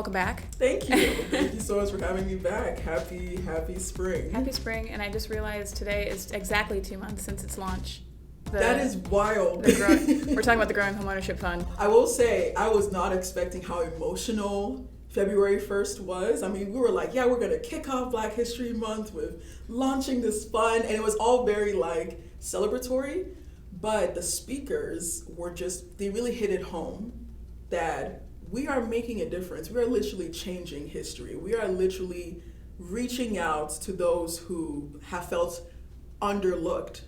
Welcome back. Thank you. Thank you so much for having me back. Happy spring. Happy spring, and I just realized today is exactly 2 months since its launch. That is wild. We're talking about the Growing Homeownership Fund. I will say, I was not expecting how emotional February 1st was. I mean, we were like, yeah, we're going to kick off Black History Month with launching this fund, and it was all very celebratory, but the speakers were they really hit it home that we are making a difference. We are literally changing history. We are literally reaching out to those who have felt overlooked.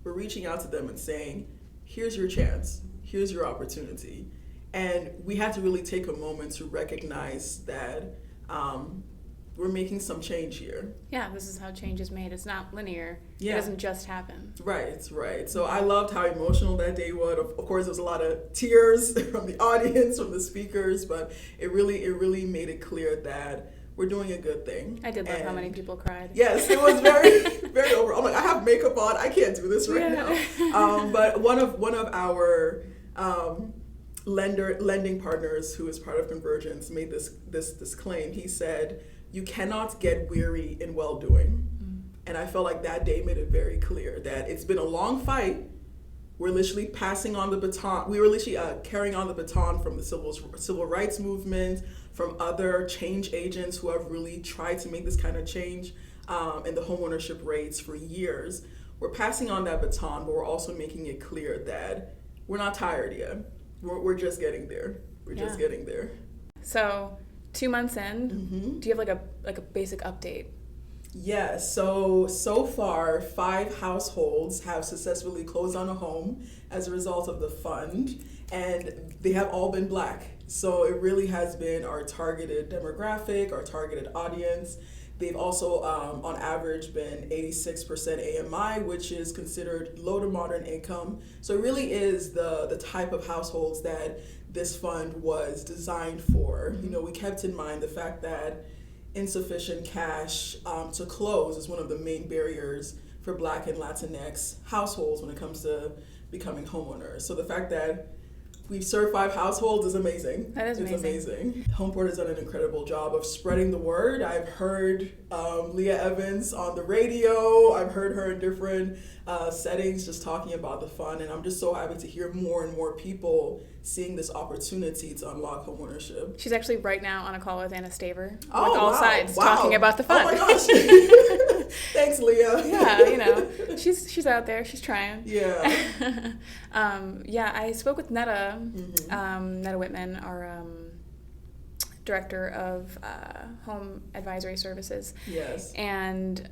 We're reaching out to them and saying, here's your chance, here's your opportunity. And we had to really take a moment to recognize that we're making some change here. Yeah, this is how change is made. It's not linear. Yeah. It doesn't just happen. Right. So I loved how emotional that day was. Of course, there was a lot of tears from the audience, from the speakers, but it really made it clear that we're doing a good thing. I did love how many people cried. Yes, it was very over. I'm like, I have makeup on. I can't do this right now. But one of our lending partners, who is part of Convergence, made this claim. He said, "You cannot get weary in well-doing." And I felt like that day made it very clear that it's been a long fight. We're literally passing on the baton. We were literally carrying on the baton from the civil rights movement, from other change agents who have really tried to make this kind of change in the homeownership rates for years. We're passing on that baton, but we're also making it clear that we're not tired yet. We're just getting there. Just getting there. So 2 months in, do you have like a basic update? Yes. So far, 5 households have successfully closed on a home as a result of the fund, and they have all been Black. So it really has been our targeted demographic, our targeted audience. They've also, on average, been 86% AMI, which is considered low to moderate income. So it really is the type of households that this fund was designed for. You know, we kept in mind the fact that insufficient cash to close is one of the main barriers for Black and Latinx households when it comes to becoming homeowners. So the fact that we've served 5 households is amazing. That is amazing. Homeport has done an incredible job of spreading the word. I've heard Leah Evans on the radio. I've heard her in different settings just talking about the fund, and I'm just so happy to hear more and more people seeing this opportunity to unlock homeownership. She's actually right now on a call with Anna Staver with all sides talking about the fund. Oh my gosh. Thanks, Leah. Yeah, she's out there. She's trying. Yeah. I spoke with Netta, Netta Whitman, our director of home advisory services. Yes. And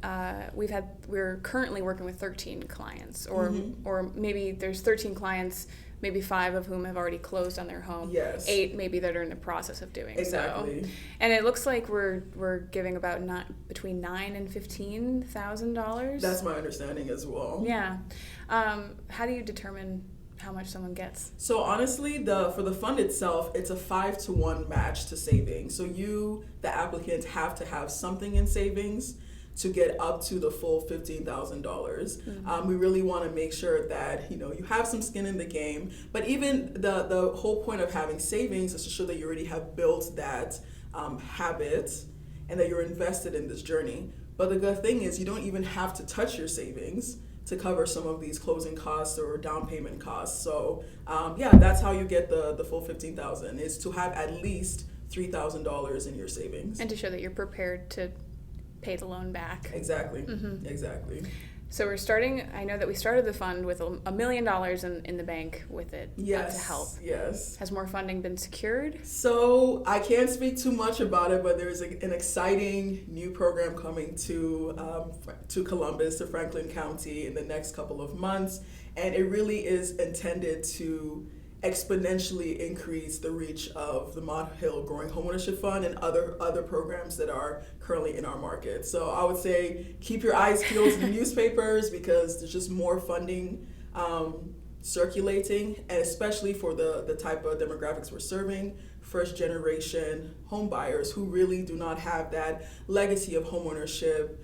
we're currently working with 13 clients, or maybe there's 13 clients, maybe 5 of whom have already closed on their home. Yes. 8 maybe that are in the process of doing exactly. so. And it looks like we're giving about between $9,000 and $15,000. That's my understanding as well. Yeah. How do you determine how much someone gets? So honestly, for the fund itself, it's a 5-to-1 match to savings. So you, the applicant, have to have something in savings to get up to the full $15,000. We really want to make sure that you have some skin in the game. But even the whole point of having savings is to show that you already have built that habit and that you're invested in this journey. But the good thing is you don't even have to touch your savings to cover some of these closing costs or down payment costs. So that's how you get the full $15,000, is to have at least $3,000 in your savings. And to show that you're prepared to pay the loan back. Exactly. Exactly. So I know that we started the fund with $1 million in the bank with it to help. Yes. Has more funding been secured? So I can't speak too much about it, but there's an exciting new program coming to Columbus, to Franklin County in the next couple of months. And it really is intended to exponentially increase the reach of the Maude Hill Growing Homeownership Fund and other programs that are currently in our market. So I would say keep your eyes peeled to the newspapers, because there's just more funding circulating, and especially for the type of demographics we're serving, first generation home buyers who really do not have that legacy of homeownership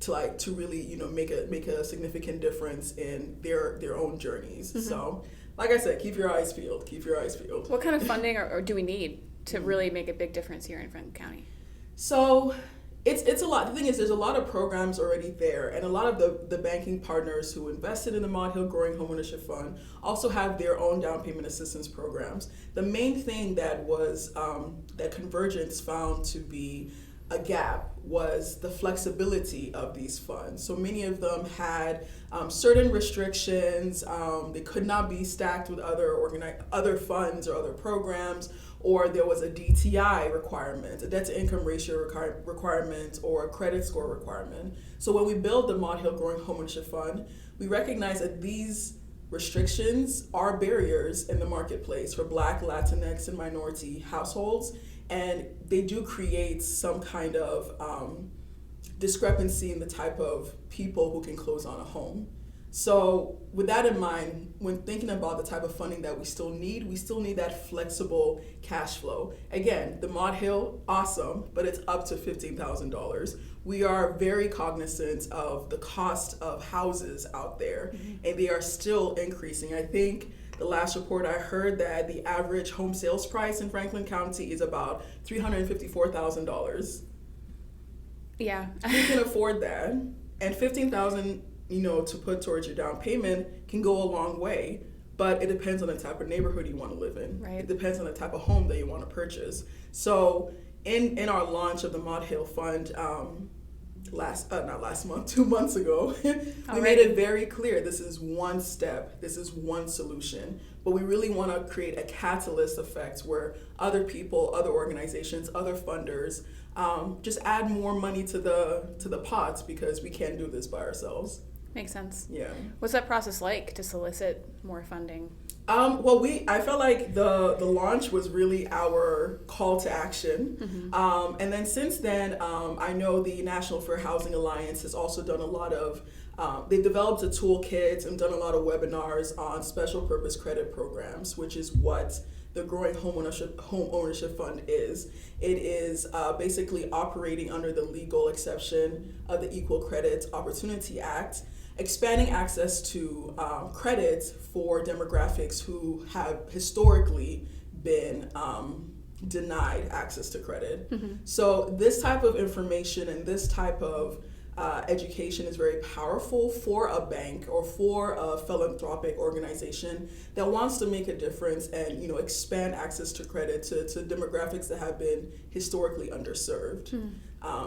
to really make a significant difference in their own journeys. So like I said, keep your eyes peeled. Keep your eyes peeled. What kind of funding or do we need to really make a big difference here in Franklin County? So it's a lot. The thing is, there's a lot of programs already there, and a lot of the banking partners who invested in the Maude Hill Growing Homeownership Fund also have their own down payment assistance programs. The main thing that was that Convergence found to be a gap was the flexibility of these funds. So many of them had certain restrictions. They could not be stacked with other funds or other programs, or there was a DTI requirement, a debt to income ratio requirement, or a credit score requirement. So when we built the Maude Hill Growing Homeownership Fund, we recognized that these restrictions are barriers in the marketplace for Black, Latinx, and minority households, and they do create some kind of discrepancy in the type of people who can close on a home. So with that in mind, when thinking about the type of funding that we still need that flexible cash flow. Again, the Maude Hill, awesome, but it's up to $15,000. We are very cognizant of the cost of houses out there, and they are still increasing. I think the last report I heard that the average home sales price in Franklin County is about $354,000. Yeah. You can afford that, and $15,000, to put towards your down payment can go a long way. But it depends on the type of neighborhood you want to live in. Right. It depends on the type of home that you want to purchase. So in our launch of the Maude Hill Fund, 2 months ago, we made it very clear this is one step, this is one solution, but we really want to create a catalyst effect where other people, other organizations, other funders just add more money to the pots, because we can't do this by ourselves. Makes sense. Yeah. What's that process like to solicit more funding? I felt like the launch was really our call to action. And then since then, I know the National Fair Housing Alliance has also done a lot of, they've developed a toolkit and done a lot of webinars on special purpose credit programs, which is what the Growing Homeownership Fund is. It is basically operating under the legal exception of the Equal Credit Opportunity Act, expanding access to credit for demographics who have historically been denied access to credit. So this type of information and this type of education is very powerful for a bank or for a philanthropic organization that wants to make a difference and expand access to credit to demographics that have been historically underserved.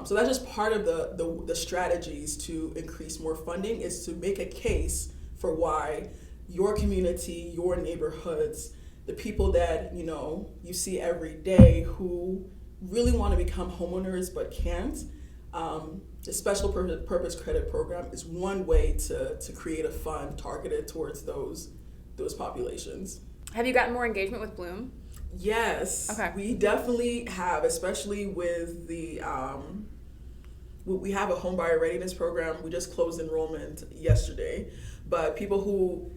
So that's just part of the strategies to increase more funding, is to make a case for why your community, your neighborhoods, the people that you see every day who really want to become homeowners but can't. The special purpose credit program is one way to create a fund targeted towards those populations. Have you gotten more engagement with Bloom? Yes. Okay. We definitely have, especially with the we have a home buyer readiness program. We just closed enrollment yesterday, but people who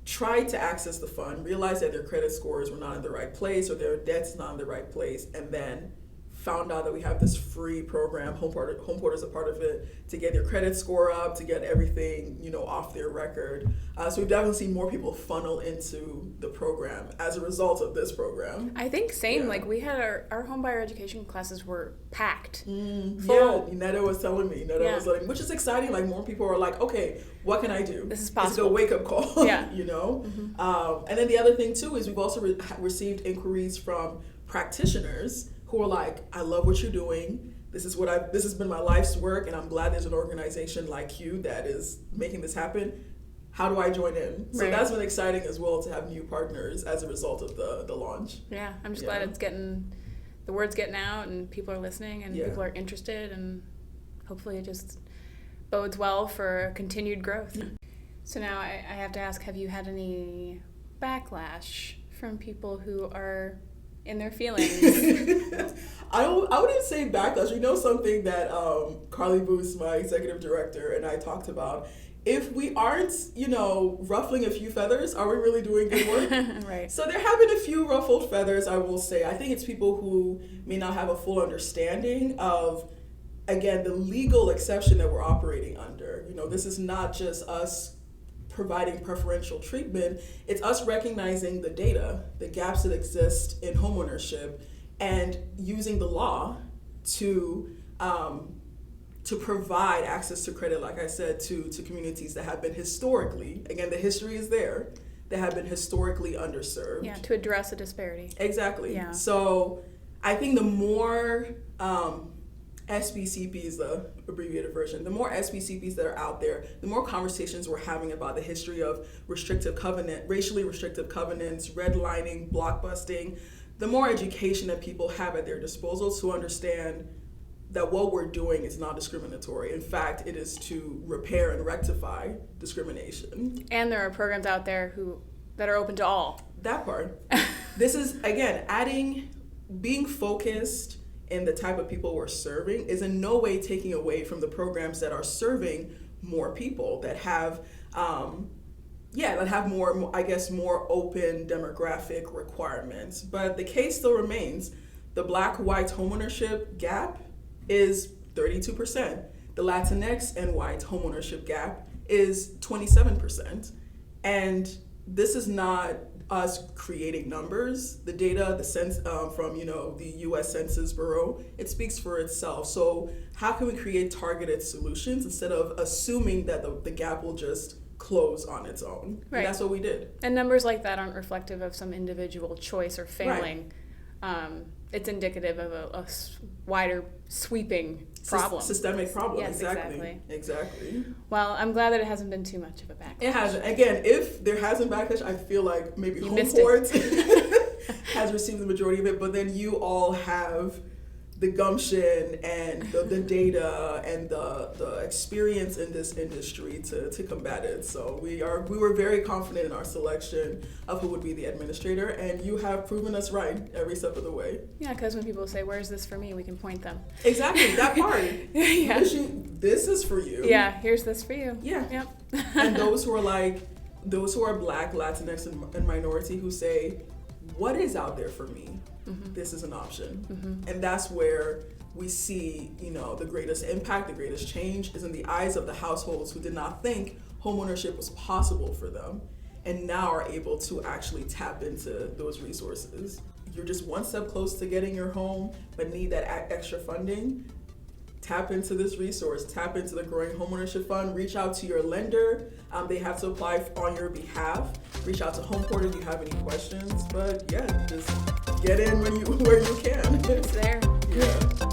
tried to access the fund realized that their credit scores were not in the right place or their debt's not in the right place, and then found out that we have this free program, Home Porter's a part of it, to get your credit score up, to get everything, off their record. So we've definitely seen more people funnel into the program as a result of this program. I think same, like we had our home buyer education classes were packed. Yeah, Netta was telling me, which is exciting, like more people are like, okay, what can I do? This is possible. It's a wake-up call, Yeah. And then the other thing too is we've also received inquiries from practitioners who are like, I love what you're doing. This has been my life's work, and I'm glad there's an organization like you that is making this happen. How do I join in? So that's been exciting as well, to have new partners as a result of the launch. Yeah, I'm just glad the word's getting out and people are listening and people are interested, and hopefully it just bodes well for continued growth. So now I have to ask, have you had any backlash from people who are in their feelings? I wouldn't say backlash. Something that Carly Booth, my executive director, and I talked about. If we aren't, ruffling a few feathers, are we really doing good work? Right. So there have been a few ruffled feathers, I will say. I think it's people who may not have a full understanding of, again, the legal exception that we're operating under. This is not just us providing preferential treatment. It's us recognizing the data, the gaps that exist in homeownership, and using the law to provide access to credit, like I said, to communities that have been historically, again, the history is there, that have been historically underserved. Yeah, to address a disparity. Exactly. Yeah. So I think the more SBCP is the abbreviated version, the more SBCPs that are out there, the more conversations we're having about the history of racially restrictive covenants, redlining, blockbusting, the more education that people have at their disposal to understand that what we're doing is not discriminatory. In fact, it is to repair and rectify discrimination. And there are programs out there that are open to all. That part. This is, again, being focused in the type of people we're serving is in no way taking away from the programs that are serving more people, that have more, I guess, more open demographic requirements. But the case still remains. The Black-white homeownership gap is 32%. The Latinx and white homeownership gap is 27%. And this is not us creating numbers. The data, the sense from the U.S. Census Bureau, it speaks for itself. So how can we create targeted solutions instead of assuming that the gap will just close on its own? Right. And that's what we did. And numbers like that aren't reflective of some individual choice or failing. Right. It's indicative of a wider, sweeping problem. Systemic problem. Yes, Exactly. Well, I'm glad that it hasn't been too much of a backlash. It hasn't. Again, if there hasn't backlash, I feel like maybe HomePort has received the majority of it, but then you all have the gumption and the data and the experience in this industry to combat it. So we were very confident in our selection of who would be the administrator, and you have proven us right every step of the way. Yeah, because when people say, "Where's this for me?" we can point them. Exactly, that part. Yeah. This is for you. Yeah, here's this for you. Yeah. Yep. And those who are Black, Latinx, and minority who say, what is out there for me? Mm-hmm. This is an option. Mm-hmm. And that's where we see, the greatest impact, the greatest change is in the eyes of the households who did not think homeownership was possible for them and now are able to actually tap into those resources. You're just one step close to getting your home, but need that extra funding. Tap into this resource, tap into the Growing Homeownership Fund, reach out to your lender. They have to apply on your behalf. Reach out to HomePort if you have any questions. But yeah, just get in where you can. It's there. Yeah.